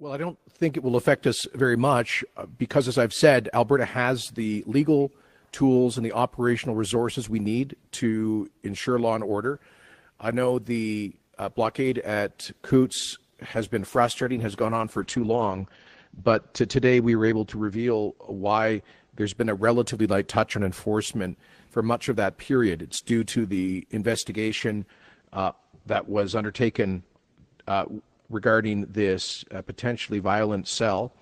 Well, I don't think it will affect us very much because, as I've said, Alberta has the legal tools and the operational resources we need to ensure law and order. I know the blockade at Coots has been frustrating, has gone on for too long, but today we were able to reveal why there's been a relatively light touch on enforcement for much of that period. It's due to the investigation that was undertaken regarding this potentially violent cell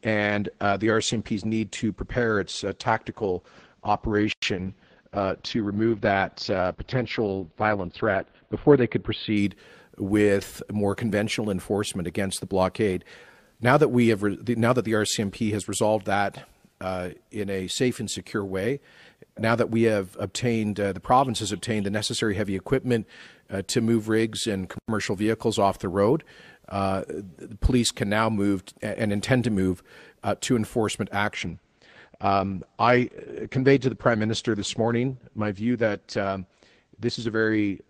and the RCMP's need to prepare its tactical operation to remove that potential violent threat before they could proceed with more conventional enforcement against the blockade. Now that the RCMP has resolved that in a safe and secure way, now that we have obtained, the province has obtained the necessary heavy equipment to move rigs and commercial vehicles off the road, the police can now move and intend to move to enforcement action. I conveyed to the Prime Minister this morning my view that this is a very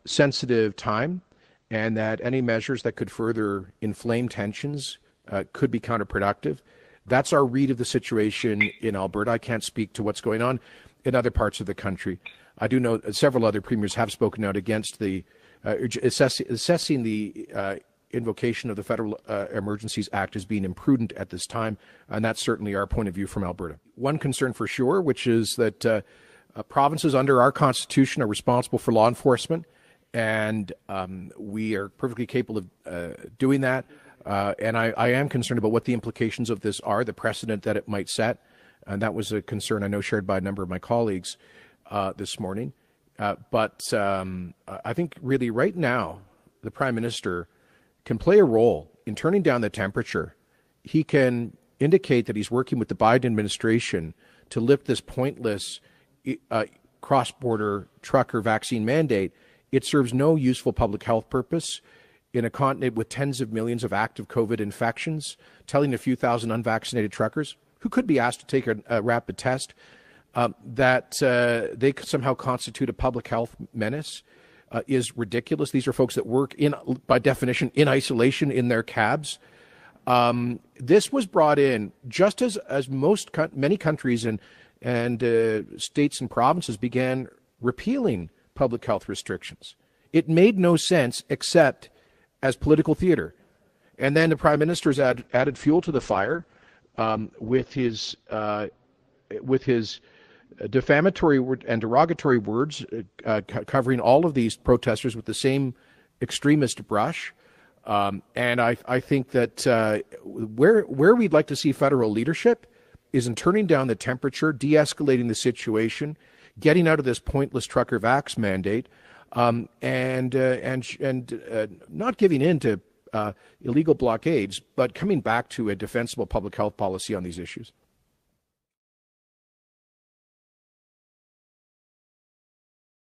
sensitive time and that any measures that could further inflame tensions could be counterproductive. That's our read of the situation in Alberta. I can't speak to what's going on in other parts of the country. I do know several other premiers have spoken out against the assessing the invocation of the Federal Emergencies Act as being imprudent at this time, and that's certainly our point of view from Alberta. One concern for sure, which is that provinces under our Constitution are responsible for law enforcement, and we are perfectly capable of doing that. And I am concerned about what the implications of this are, the precedent that it might set, and that was a concern I know shared by a number of my colleagues this morning. But I think really right now the Prime Minister can play a role in turning down the temperature. He can indicate that he's working with the Biden administration to lift this pointless cross-border trucker vaccine mandate. It serves no useful public health purpose in a continent with tens of millions of active COVID infections, telling a few thousand unvaccinated truckers who could be asked to take a rapid test that they could somehow constitute a public health menace is ridiculous. These are folks that work by definition, in isolation in their cabs. This was brought in just as many countries and states and provinces began repealing public health restrictions. It made no sense except as political theater. And then the Prime Minister has added fuel to the fire with his defamatory and derogatory words covering all of these protesters with the same extremist brush. And I think that where we'd like to see federal leadership is in turning down the temperature, de-escalating the situation, getting out of this pointless trucker vax mandate, and not giving in to illegal blockades, but coming back to a defensible public health policy on these issues.